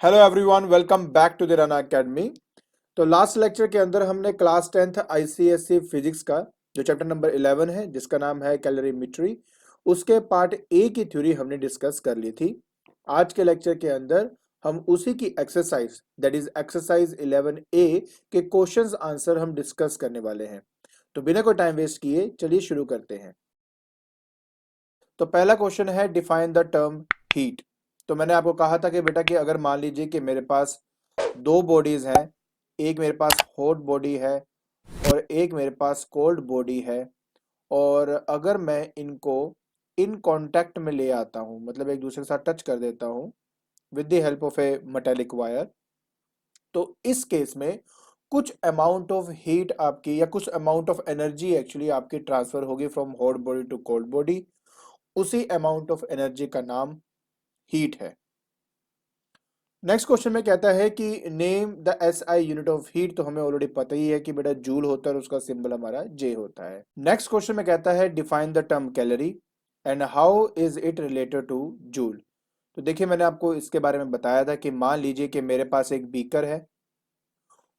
Hello everyone, welcome back to the Rana academy. तो last lecture के अंदर हमने क्लास 10th आईसीएससी फिजिक्स का जो चैप्टर नंबर 11 है जिसका नाम है कैलोरीमेट्री, उसके पार्ट ए की थ्योरी हमने डिस्कस कर ली थी। आज के लेक्चर के अंदर हम उसी की एक्सरसाइज दैट इज एक्सरसाइज 11 ए के क्वेश्चंस आंसर हम डिस्कस करने वाले हैं। तो बिना कोई टाइम वेस्ट किए चलिए शुरू करते हैं। तो पहला क्वेश्चन है डिफाइन द टर्म हीट। तो मैंने आपको कहा था कि बेटा कि अगर मान लीजिए कि मेरे पास दो बॉडीज हैं, एक मेरे पास हॉट बॉडी है और एक मेरे पास कोल्ड बॉडी है, और अगर मैं इनको इन कांटेक्ट में ले आता हूं, मतलब एक दूसरे के साथ टच कर देता हूं with the help of A metallic wire, तो इस केस में कुछ अमाउंट ऑफ हीट आपकी या कुछ अमाउंट ऑफ एनर्जी एक्चुअली आपकी ट्रांसफर होगी from hot body to cold body. उसी अमाउंट ऑफ एनर्जी का नाम हीट है। नेक्स्ट क्वेश्चन में कहता है कि name the SI unit of heat. तो हमें ऑलरेडी पता ही है कि बेटा जूल होता है और उसका सिंबल हमारा जे होता है। नेक्स्ट क्वेश्चन में कहता है define the term calorie and how is it related two joule. तो देखिए, मैंने आपको इसके बारे में बताया था कि मान लीजिए कि मेरे पास एक बीकर है,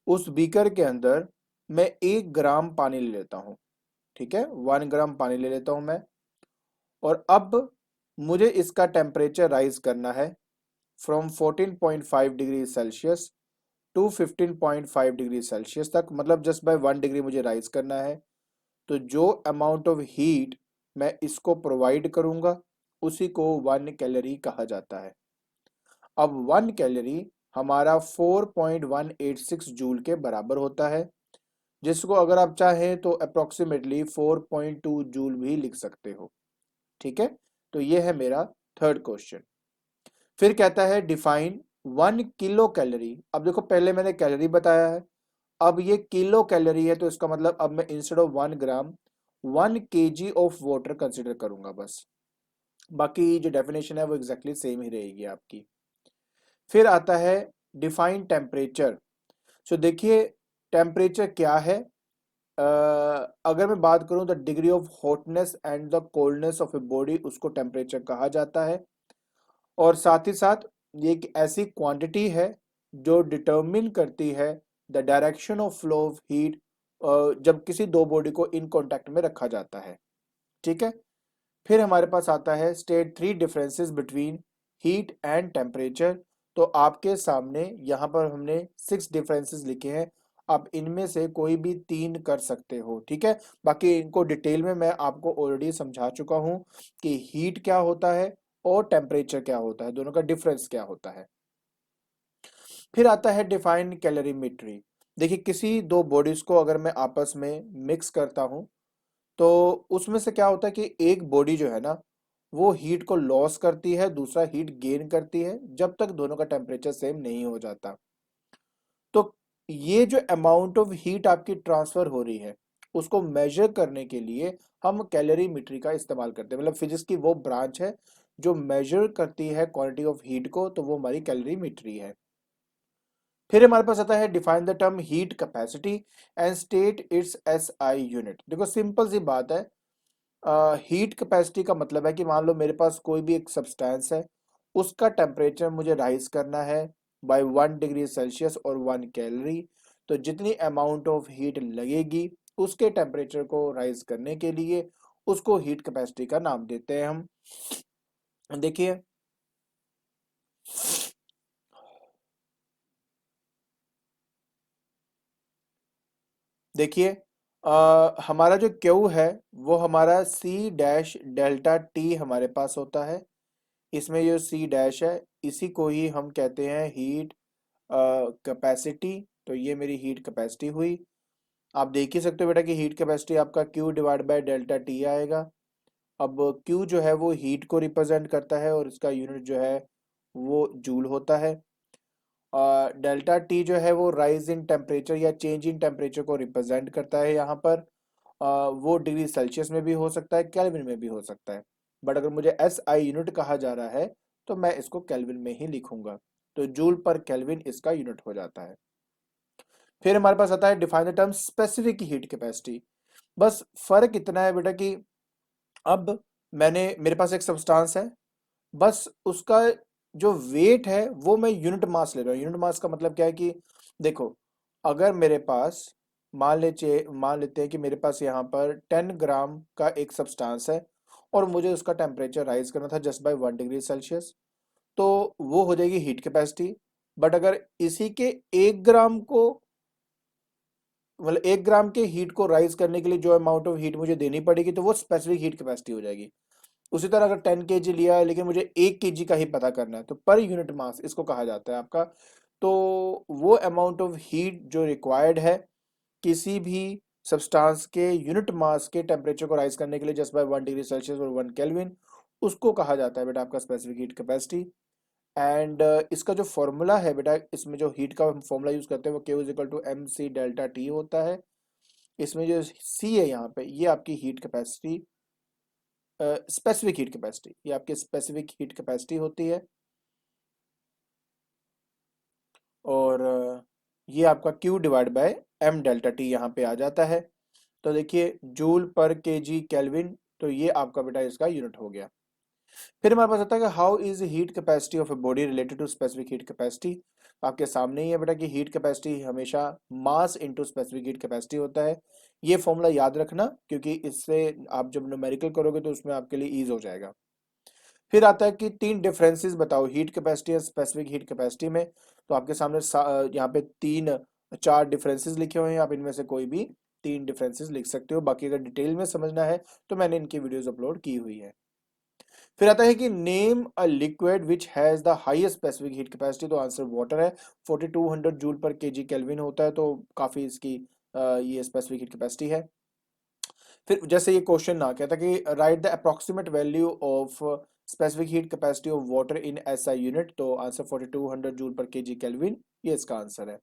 उस बीकर के अंदर मैं 1 ग्राम पानी ले लेता हूं। ठीक है, 1 ग्राम पानी ले लेता हूं मैं, और अब मुझे इसका टेम्परेचर राइज करना है from 14.5 degree Celsius to 15.5 degree Celsius तक, मतलब जस्ट बाय 1 डिग्री मुझे राइज करना है। तो जो अमाउंट ऑफ हीट मैं इसको प्रोवाइड करूंगा उसी को 1 कैलोरी कहा जाता है। अब 1 कैलोरी हमारा 4.186 जूल के बराबर होता है, जिसको अगर आप चाहें तो अप्रोक्सीमेटली 4.2 जूल भी लिख सकते हो। ठीक है, तो ये है मेरा थर्ड क्वेश्चन। फिर कहता है डिफाइन 1 किलो कैलोरी। अब देखो, पहले मैंने कैलोरी बताया है, अब ये किलो कैलोरी है, तो इसका मतलब अब मैं instead of 1 gram 1 KG of water consider करूंगा बस। बाकी जो डेफिनेशन है वो एग्जैक्टली सेम ही रहेगी आपकी। फिर आता है डिफाइन टेम्परेचर। सो देखिए, टेम्परेचर क्या है। अगर मैं बात करूं the degree of hotness and the coldness of a body, उसको टेम्परेचर कहा जाता है। और साथ ही साथ ये एक ऐसी क्वांटिटी है जो डिटरमिन करती है the direction of flow of heat जब किसी दो बॉडी को इन कांटेक्ट में रखा जाता है। ठीक है, फिर हमारे पास आता है state 3 differences between heat and temperature. तो आपके सामने यहाँ पर हमने 6 डिफरेंसेस लिखे हैं, आप इनमें से कोई भी 3 कर सकते हो। ठीक है, बाकी इनको डिटेल में मैं आपको ऑलरेडी समझा चुका हूँ कि हीट क्या होता है और टेम्परेचर क्या होता है, दोनों का डिफरेंस क्या होता है। फिर आता है डिफाइन कैलोरीमेट्री। देखिए, किसी दो बॉडीज को अगर मैं आपस में मिक्स करता हूं, तो उसमें से क्या होता है कि एक बॉडी जो है ना, वो हीट को लॉस करती है, दूसरा हीट गेन करती है, जब तक दोनों का टेम्परेचर सेम नहीं हो जाता। तो ये जो अमाउंट ऑफ हीट आपकी ट्रांसफर हो रही है, उसको मेजर करने के लिए हम कैलोरीमेट्री का इस्तेमाल करते हैं। मतलब फिजिक्स की वो ब्रांच है जो मेजर करती है क्वांटिटी ऑफ हीट को, तो वो हमारी कैलोरीमेट्री है। फिर हमारे पास आता है define the term heat capacity and state it's SI unit. देखो, सिंपल सी बात है। हीट कैपेसिटी का मतलब है कि मान लो मेरे पास कोई भी एक सब्सटेंस है, उसका टेम्परेचर मुझे राइज करना है बाय 1 डिग्री सेल्सियस और 1 कैलोरी। तो जितनी अमाउंट ऑफ हीट लगेगी उसके टेम्परेचर को राइज करने के लिए, उसको हीट कैपेसिटी का नाम देते हैं हम। देखिए, देखिए हमारा जो क्यू है वो हमारा सी डैश डेल्टा टी हमारे पास होता है। इसमें जो सी डैश है, इसी को ही हम कहते हैं हीट कैपेसिटी। तो ये मेरी हीट कैपेसिटी हुई। आप देख ही सकते हो बेटा कि हीट कैपेसिटी आपका Q divide by delta T आएगा। अब क्यू जो है वो हीट को रिप्रेजेंट करता है और इसका यूनिट जो है वो जूल होता है। डेल्टा टी जो है वो राइज इन टेम्परेचर या चेंज इन टेम्परेचर को रिप्रेजेंट करता है यहाँ पर। वो डिग्री सेल्सियस में भी हो सकता है, केल्विन में भी हो सकता है, बट अगर मुझे एस आई यूनिट कहा जा रहा है तो मैं इसको केल्विन में ही लिखूंगा। तो जूल पर केल्विन इसका यूनिट हो जाता है। फिर हमारे पास आता है define the term specific heat capacity. बस फर्क इतना है बेटा कि अब मेरे पास एक सब्सटेंस है, बस उसका जो वेट है वो मैं यूनिट मास ले रहा हूँ। यूनिट मास का मतलब क्या है कि देखो, अगर मेरे पास मान लेते हैं कि मेरे पास यहाँ पर 10 ग्राम का एक सब्सटेंस है और मुझे उसका टेम्परेचर राइज करना था जस्ट बाय 1 डिग्री सेल्सियस, तो वो हो जाएगी हीट कैपेसिटी। बट अगर इसी के 1 ग्राम को, मतलब 1 ग्राम के हीट को राइज करने के लिए जो अमाउंट ऑफ हीट मुझे देनी पड़ेगी, तो वो स्पेसिफिक हीट कैपेसिटी हो जाएगी। उसी तरह अगर 10 kg लिया है लेकिन मुझे 1 kg का ही पता करना है, तो पर यूनिट मास इसको कहा जाता है आपका। तो वो अमाउंट ऑफ हीट जो रिक्वायर्ड है किसी भी सब्सटेंस के यूनिट मास के टेम्परेचर को राइज करने के लिए जस्ट बाय 1 डिग्री सेल्सियस और 1 केल्विन, उसको कहा जाता है बेटा आपका स्पेसिफिक हीट कैपेसिटी। एंड इसका जो फॉर्मूला है बेटा, इसमें जो हीट का हम फॉर्मूला यूज करते हैं वो Q is equal to M C delta T होता है। इसमें जो सी है यहाँ पे, ये आपकी heat capacity, specific heat capacity, ये आपकी स्पेसिफिक हीट कैपेसिटी होती है। और ये आपका Q divide by M delta T यहाँ पे आ जाता है। तो देखिए जूल पर केजी केल्विन, तो ये आपका बेटा इसका यूनिट हो गया। फिर हमारे पास आता है कि how is heat capacity of a body related to specific heat capacity. आपके सामने ही है बेटा कि हीट कैपेसिटी हमेशा mass into specific heat capacity होता है। ये फॉर्मूला याद रखना, क्योंकि इससे आप जब न्यूमेरिकल करोगे तो उसमें आपके लिए ईज हो जाएगा। फिर आता है कि 3 डिफरेंसेस बताओ हीट कैपेसिटी और स्पेसिफिक हीट कैपेसिटी में। तो आपके सामने यहाँ पे 3 4 डिफरेंसेस लिखे हुए हैं, आप इनमें से कोई भी 3 डिफरेंसेस लिख सकते हो। बाकी अगर डिटेल में समझना है तो मैंने इनकी वीडियोस अपलोड की हुई है। फिर आता है कि name a liquid which has the highest specific heat capacity. तो आंसर वाटर है, 4200 जूल पर केजी केल्विन होता है, तो काफी इसकी ये स्पेसिफिक हीट कैपेसिटी है। फिर जैसे ये क्वेश्चन ना कहता कि right the approximate value of specific heat capacity of water in SI unit, तो answer 4200 joule per KG kelvin, ये इसका आंसर है।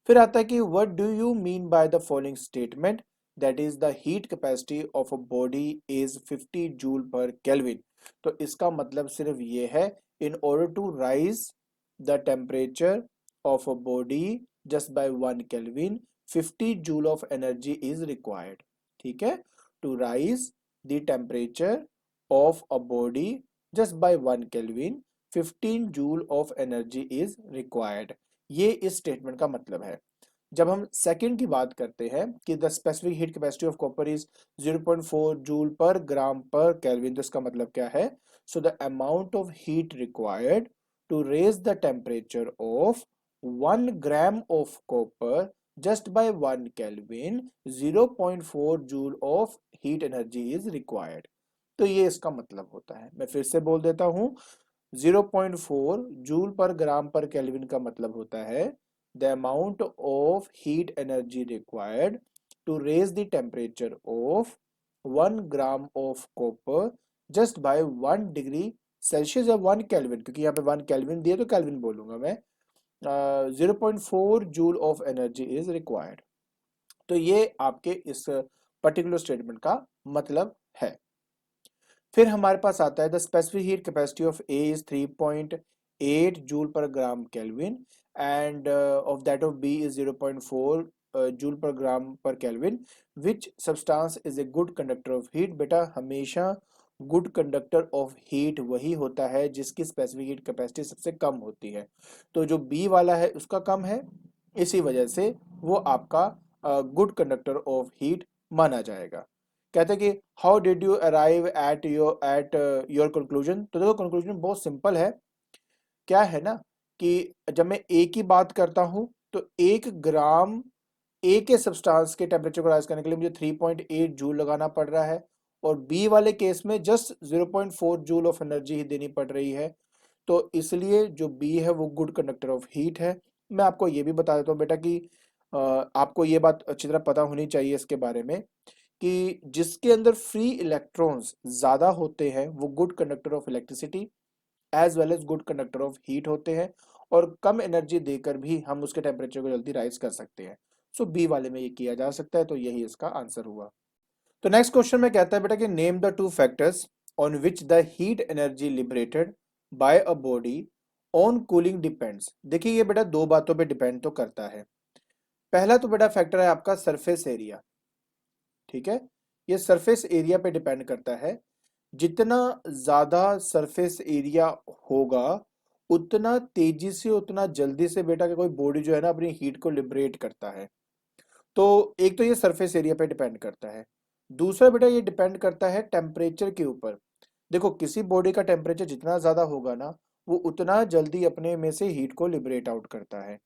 फिर आता है कि what do you mean by the following statement, that is the heat capacity of a body is 50 joule per kelvin. तो इसका मतलब सिर्फ ये है, in order to rise the temperature of a body just by 1 kelvin, 50 joule of energy is required. ठीक है, to rise the temperature of a body just by 1 kelvin, 15 joule of energy is required. ये इस statement का मतलब है। जब हम second की बात करते हैं कि the specific heat capacity of copper is 0.4 joule per gram per kelvin, तो इसका मतलब क्या है, so the amount of heat required to raise the temperature of 1 gram of copper just by 1 kelvin, 0.4 joule of heat energy is required. तो ये इसका मतलब होता है। मैं फिर से बोल देता हूं, 0.4 joule per gram per kelvin का मतलब होता है the amount of heat energy required to raise the temperature of 1 gram of copper just by 1 degree Celsius या 1 केल्विन, क्योंकि यहाँ पे 1 केल्विन दिए तो केल्विन बोलूंगा मैं। 0.4 joule of energy is required. तो ये आपके इस पर्टिकुलर स्टेटमेंट का मतलब है। फिर हमारे पास आता है the specific heat capacity of A is 3.8 joule per gram kelvin and of that of B is 0.4 joule per gram per kelvin, which substance is a good conductor of heat. बेटा हमेशा गुड कंडक्टर ऑफ हीट वही होता है जिसकी specific heat capacity सबसे कम होती है। तो जो बी वाला है उसका कम है, इसी वजह से वो आपका गुड कंडक्टर ऑफ हीट माना जाएगा। कहते हैं कि how did you arrive at your conclusion. तो देखो कंक्लूजन बहुत सिंपल है। क्या है ना कि जब मैं ए की बात करता हूं तो 1 ग्राम ए के सब्सटेंस के टेम्परेचर को राइज करने के लिए मुझे 3.8 जूल लगाना पड़ रहा है, और बी वाले केस में जस्ट 0.4 जूल ऑफ एनर्जी ही देनी पड़ रही है। तो इसलिए जो बी है वो गुड कंडक्टर ऑफ हीट है। मैं आपको ये भी बता देता हूँ बेटा कि आपको ये बात अच्छी तरह पता होनी चाहिए इसके बारे में कि जिसके अंदर फ्री इलेक्ट्रॉन्स ज्यादा होते हैं वो good conductor of electricity as well as good conductor of heat होते हैं, और कम एनर्जी देकर भी हम उसके टेम्परेचर को जल्दी राइज कर सकते हैं। सो बी वाले में ये किया जा सकता है, तो यही इसका आंसर हुआ। तो नेक्स्ट क्वेश्चन में कहता है बेटा कि name the 2 factors on which the heat energy liberated bye a body on cooling depends. देखिए ये बेटा दो बातों पे डिपेंड तो करता है। पहला तो बेटा फैक्टर है आपका सरफेस एरिया। ठीक है, ये सरफेस एरिया पे डिपेंड करता है। जितना ज्यादा सरफेस एरिया होगा उतना तेजी से उतना जल्दी से बेटा कोई बॉडी जो है ना अपनी हीट को लिबरेट करता है। तो एक तो ये सरफेस एरिया पे डिपेंड करता है, दूसरा बेटा ये डिपेंड करता है टेम्परेचर के ऊपर। देखो किसी बॉडी का टेम्परेचर जितना ज़्यादा होगा ना वो उतना जल्दी अपने में से हीट को लिबरेट आउट करता है।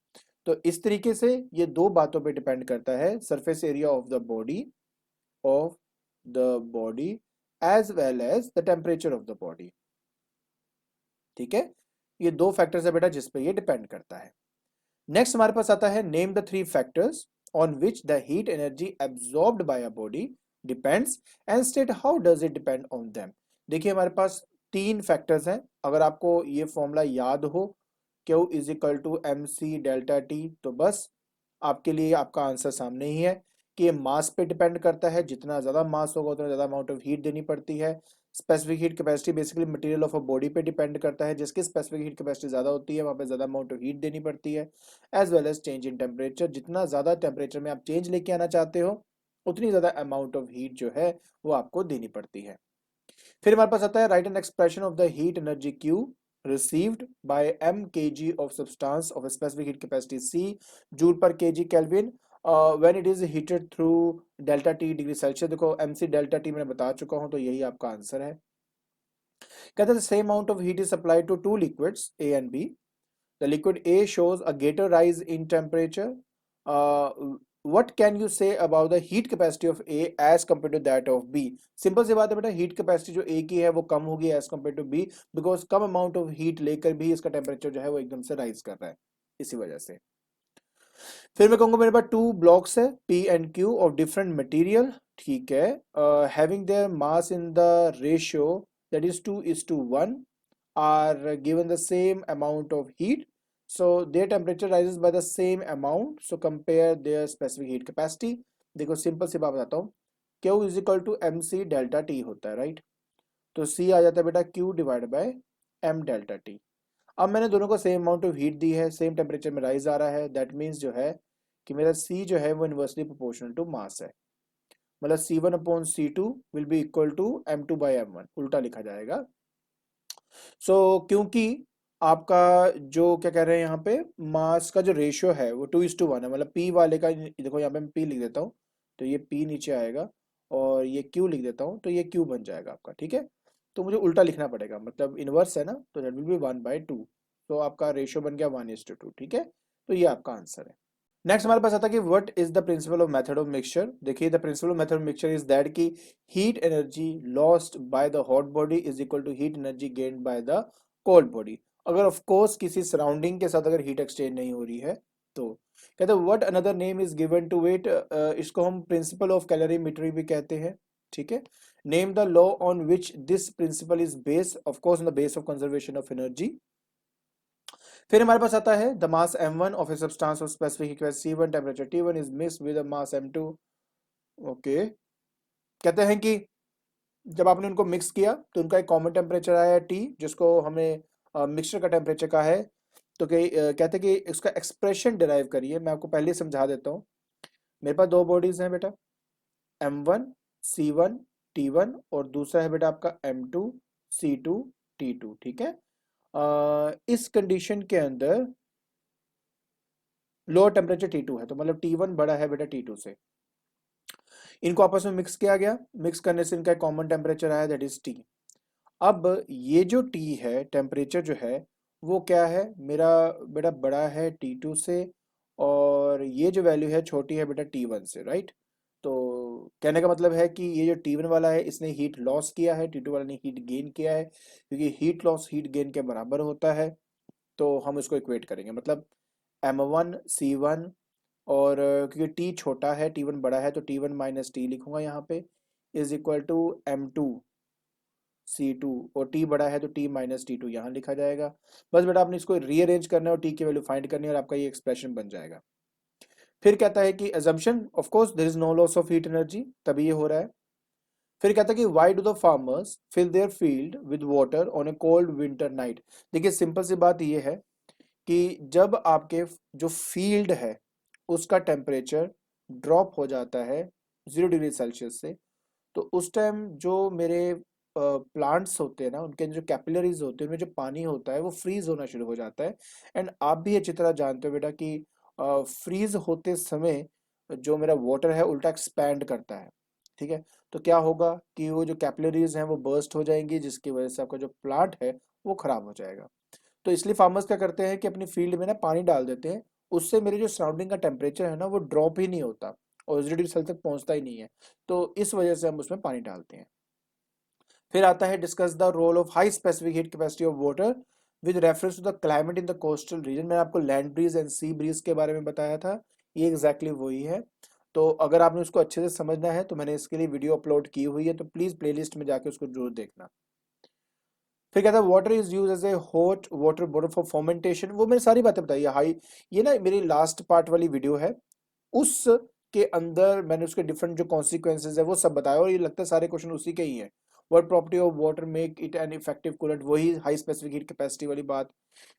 तो इस तरीके से ये दो बातों पे डिपेंड करता है, surface area of the body as well as the temperature of the body. ठीक है, ये दो फैक्टर्स है बेटा जिस पे ये डिपेंड करता है। नेक्स्ट हमारे पास आता है name the three factors on which the heat energy absorbed bye a body depends and state how does it depend on them. देखिए हमारे पास तीन फैक्टर्स हैं, अगर आपको ये फॉर्मूला याद हो Q is equal to M C delta T, तो बस आपके लिए आपका आंसर सामने ही है कि ये मास पे डिपेंड करता है, जितना ज़्यादा मास होगा उतना ज़्यादा अमाउंट ऑफ हीट देनी पड़ती है। Specific heat capacity basically material of a body पे डिपेंड करता है, जिसकी स्पेसिफिक हीट कैपेसिटी ज़्यादा होती है वहाँ पे ज़्यादा अमाउंट ऑफ हीट देनी पड़ती है। As well as change in temperature, जितना ज़्यादा टेम्परेचर में आप चेंज लेके आना चाहते हो उतनी ज़्यादा अमाउंट ऑफ हीट जो है वो आपको देनी पड़ती है। फिर हमारे पास आता है right an expression of the heat energy Q received by m kg of substance of a specific heat capacity C joule per kg Kelvin when it is heated through delta T degree Celsius. देखो mc delta T मैंने बता चुका हूं, तो यही आपका answer है। कहते हैं same amount of heat is supplied to two liquids A and B. The liquid A shows a greater rise in temperature. Uh, what can you say about the heat capacity of A as compared to that of B? Simple सी बात है बेटा, heat capacity जो A की है वो कम होगी as compare to B, because कम अमाउंट ऑफ हीट लेकर भी इसका टेम्परेचर जो है वो एकदम से राइज कर रहा है, इसी वजह से। फिर मैं कहूंगा मेरे पास टू ब्लॉक्स है P and Q of different material, ठीक है, having their mass in the ratio that is 2:1 are given the same amount of heat, so their temperature rises by the same amount, so compare their specific heat capacity। देखो simple सी बात बताता हूँ, Q is equal to M C delta T होता है, right. तो C आ जाता है बेटा Q divide by M delta T. अब मैंने दोनों को सेम अमाउंट ऑफ हीट दी है, सेम टेम्परेचर में राइज आ रहा है, दैट मीन्स जो है कि मेरा C जो है वो इन्वर्सली प्रोपोर्शनल टू मास है, मतलब C1/C2 will be equal to M2/M1, उल्टा लिखा जाएगा। क्योंकि आपका जो क्या कह रहे हैं यहाँ पे मास का जो रेशियो है वो 2:1 है, मतलब पी वाले का देखो यहाँ पे मैं पी लिख देता हूँ तो ये पी नीचे आएगा, और ये क्यू लिख देता हूँ तो ये क्यू बन जाएगा आपका, ठीक है। तो मुझे उल्टा लिखना पड़ेगा, मतलब इनवर्स है ना, तो दैट विल बी 1/2, तो आपका रेशियो बन गया 1:2, ठीक है। तो ये आपका आंसर है। नेक्स्ट हमारे पास आता है कि what is the principle of method of mixture. देखिए the principle of method of mixture is that की heat energy lost by the hot body is equal to heat energy gained by the cold body. अगर of course किसी surrounding के साथ अगर heat exchange नहीं हो रही है तो कहते हैं what another name is given to it, इसको हम प्रिंसिपल ऑफ कैलोरीमेट्री भी कहते हैं, ठीक है। Name the law on which this principle is based, of course on the base of conservation of energy. फिर हमारे पास आता है the mass m1 of a substance of specific equation C1 temperature T1 is mixed with the mass m2। Okay, कहते हैं कि जब आपने उनको मिक्स किया तो उनका एक कॉमन टेम्परेचर आया T, जिसको हमें मिक्सचर का टेम्परेचर का है। तो कहते हैं कि इसका एक्सप्रेशन डिराइव करिए, मैं आपको पहले ही समझा देता हूँ। मेरे पास दो बॉडीज हैं बेटा, m1 C1 T1 और दूसरा है बेटा आपका m2 C2 T2, ठीक है। इस कंडीशन के अंदर लोअर टेम्परेचर T2 है, तो मतलब T1 बड़ा है बेटा T2 से। इनको आपस में मिक्स किया गया, मिक्स करने से इनका कॉमन टेम्परेचर आया दैट इज T। अब ये जो T है टेम्परेचर जो है वो क्या है मेरा बेटा बड़ा है T2 से, और ये जो वैल्यू है छोटी है बेटा T1 से, राइट। तो कहने का मतलब है कि ये जो T1 वाला है इसने हीट लॉस किया है, T2 वाला ने हीट गेन किया है, क्योंकि हीट लॉस हीट गेन के बराबर होता है। तो हम इसको इक्वेट करेंगे, मतलब m1 C1 और क्योंकि T छोटा है T1 बड़ा है तो T1 माइनस टी लिखूंगा यहाँ पे, is equal to M2 C2, और T बड़ा है तो T माइनस T2 यहाँ लिखा जाएगा। बस बेटा आपने इसको रीअरेंज करना है और T की वैल्यू फाइंड करनी है और आपका ये एक्सप्रेशन बन जाएगा। फिर कहता है कि assumption of course there is no loss of heat energy, तभी ये हो रहा है। फिर कहता है कि why do the farmers fill their field with water on a cold winter night. देखिए सिंपल सी बात ये है कि जब आपके जो फील्ड है उसका टेम्परेचर ड्रॉप हो जाता है 0 डिग्री सेल्सियस से, तो उस टाइम जो मेरे प्लांट्स होते हैं ना, उनके जो कैपिलरीज होते हैं, उनमें जो पानी होता है वो फ्रीज होना शुरू हो जाता है। एंड आप भी अच्छी तरह जानते हो बेटा कि फ्रीज होते समय जो मेरा वाटर है उल्टा एक्सपैंड करता है। ठीक है, तो क्या होगा कि वो जो कैपिलरीज हैं वो बर्स्ट हो जाएंगी, जिसकी वजह से आपका जो प्लांट है वो खराब हो जाएगा। तो इसलिए फार्मर्स क्या करते हैं कि अपनी फील्ड में ना पानी डाल देते हैं, उससे मेरे जो सराउंडिंग का टेम्परेचर है ना वो ड्रॉप ही नहीं होता और 0 डिग्री सेल्सियस तक पहुंचता ही नहीं है। तो इस वजह से हम उसमें पानी डालते हैं। फिर आता है discuss the role of high specific heat capacity of water with reference to the climate in the coastal region. मैंने आपको land breeze and sea breeze के बारे में बताया था, ये एग्जैक्टली वही है। तो अगर आपने उसको अच्छे से समझना है तो मैंने इसके लिए वीडियो अपलोड की हुई है, तो प्लीज प्लेलिस्ट में जाके उसको जरूर देखना। फिर कहता है water is use as a hot water bottle for fermentation. वो मैंने सारी बातें बताई है। हाई, ये ना मेरी लास्ट पार्ट वाली वीडियो है, उस के अंदर मैंने उसके डिफरेंट जो कॉन्सिक्वेंसेज है वो सब बताया, और ये लगता है सारे क्वेश्चन उसी के ही है। What property of water make it an effective coolant, वही हाई स्पेसिफिक हीट कैपेसिटी वाली बात।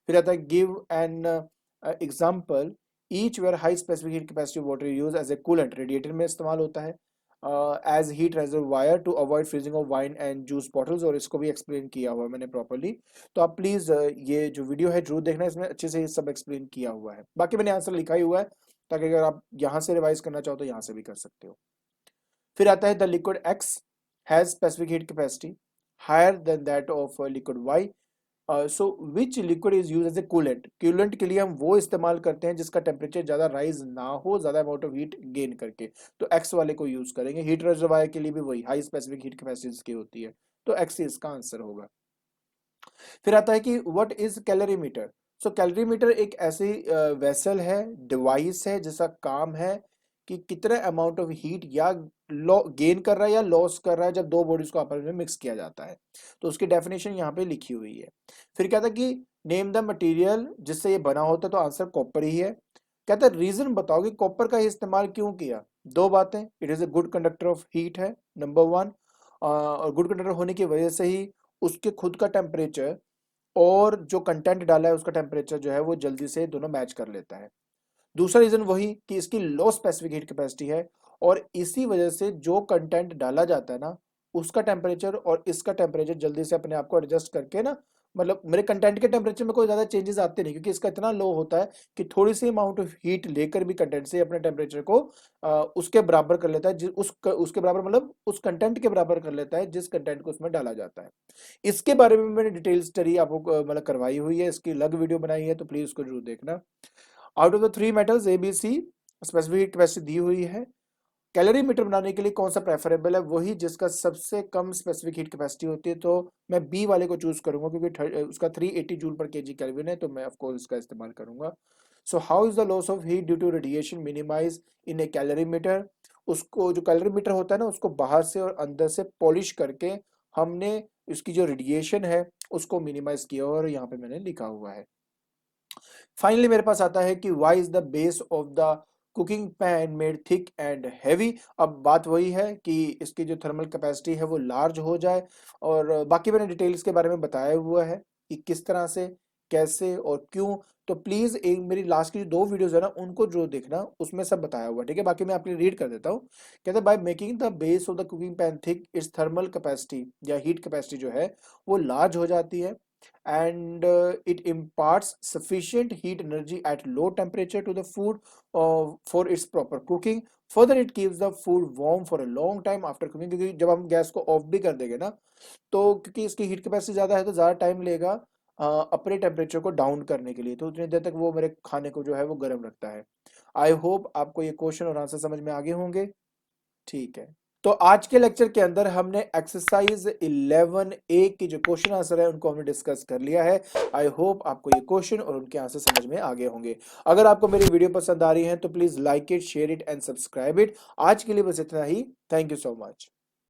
फिर आता है give an example each where high specific heat capacity water use as a coolant, radiator में इस्तेमाल होता है as heat reservoir to avoid freezing of wine and juice bottles, और इसको भी एक्सप्लेन किया हुआ है मैंने प्रॉपर्ली। तो आप प्लीज ये जो वीडियो है जरूर देखना, इसमें अच्छे से ये सब एक्सप्लेन किया हुआ है। बाकी मैंने आंसर लिखा ही हुआ है, ताकि अगर आप यहाँ से रिवाइज करना चाहो तो यहाँ से भी कर सकते हो। फिर आता है the liquid X has specific heat capacity higher than that of liquid Y. So which liquid is use as a coolant, coolant के लिए हम वो इस्तेमाल करते हैं जिसका टेम्परेचर ज्यादा राइज ना हो, ज्यादा अमाउंट ऑफ हीट गेन करके, तो एक्स वाले को यूज करेंगे। हीट रिजर्वायर के लिए भी वही हाई स्पेसिफिक हीट कैपेसिटी की होती है, तो एक्स इसका आंसर होगा। फिर आता है कि what is calorimeter. So calorimeter एक ऐसी वेसल है, डिवाइस है, जिसका काम है कि कितने अमाउंट ऑफ हीट या गेन कर रहा है या लॉस कर रहा है जब दो बॉडीज को आपस में मिक्स किया जाता है। तो उसकी डेफिनेशन यहाँ पे लिखी हुई है। फिर कहता है कि नेम द मटेरियल जिससे ये बना होता है, तो आंसर कॉपर ही है। कहता है रीजन बताओ कि कॉपर का इस्तेमाल क्यों किया। दो बातें, it is a good conductor of heat है नंबर वन, और गुड कंडक्टर होने की वजह से ही उसके खुद का टेम्परेचर और जो कंटेंट डाला है उसका टेम्परेचर जो है वो जल्दी से दोनों मैच कर लेता है। दूसरा रीजन वही कि इसकी लो स्पेसिफिक हीट कैपेसिटी है, और इसी वजह से जो कंटेंट डाला जाता है ना उसका टेम्परेचर और इसका टेम्परेचर जल्दी से अपने आप को एडजस्ट करके ना, मतलब मेरे कंटेंट के टेम्परेचर में कोई ज्यादा चेंजेस आते नहीं, क्योंकि इसका इतना लो होता है कि थोड़ी सी अमाउंट ऑफ हीट लेकर भी कंटेंट से अपने टेम्परेचर को उसके बराबर कर लेता है, उसके बराबर मतलब उस कंटेंट के बराबर कर लेता है जिस कंटेंट को उसमें डाला जाता है। इसके बारे में मैंने डिटेल स्टडी आपको मतलब करवाई हुई है, इसकी अलग वीडियो बनाई है, तो प्लीज उसको जरूर देखना। Out of the three metals A B C specific capacity दी हुई है। कैलोरीमीटर बनाने के लिए कौन सा प्रेफरेबल है, वही जिसका सबसे कम स्पेसिफिक हीट कैपेसिटी होती है, तो मैं बी वाले को चूज करूंगा, क्योंकि उसका 380 जूल पर केजी केल्विन है, तो मैं ऑफ कोर्स इसका इस्तेमाल करूंगा। So how is the loss of heat due to radiation minimize in a calorimeter. उसको जो कैलोरीमीटर होता है ना उसको बाहर से और अंदर से पॉलिश करके हमने इसकी जो रेडिएशन है उसको मिनिमाइज किया, और यहाँ पे मैंने लिखा हुआ है। फाइनली मेरे पास आता है कि why is the base of the cooking pan made thick and heavy. अब बात वही है कि इसकी जो थर्मल कैपेसिटी है वो लार्ज हो जाए, और बाकी मैंने डिटेल्स के बारे में बताया हुआ है कि किस तरह से, कैसे और क्यों। तो प्लीज एक मेरी लास्ट की जो दो वीडियोस है ना उनको जो देखना, उसमें सब बताया हुआ है, ठीक है। बाकी मैं आपके लिए रीड कर देता हूँ। कहते हैं by making the base of the cooking pan thick it's thermal capacity या हीट कैपेसिटी जो है वो लार्ज हो जाती है, and it imparts sufficient heat energy at low temperature to the food for its proper cooking. Further, it keeps the food warm for a long time after cooking, क्योंकि जब हम gas को ऑफ भी कर देंगे ना, तो क्योंकि इसकी हीट कैपेसिटी ज़्यादा है तो ज़्यादा टाइम लेगा अपने टेम्परेचर को डाउन करने के लिए, तो उतनी देर तक वो मेरे खाने को जो है वो गर्म रखता है। आई होप आपको ये क्वेश्चन और आंसर समझ में आगे होंगे। ठीक है, तो आज के लेक्चर के अंदर हमने एक्सरसाइज 11A की जो क्वेश्चन आंसर है उनको हमने डिस्कस कर लिया है। आई होप आपको ये क्वेश्चन और उनके आंसर समझ में आगे होंगे। अगर आपको मेरी वीडियो पसंद आ रही है तो please like it, share it and subscribe it. आज के लिए बस इतना ही। Thank you so much.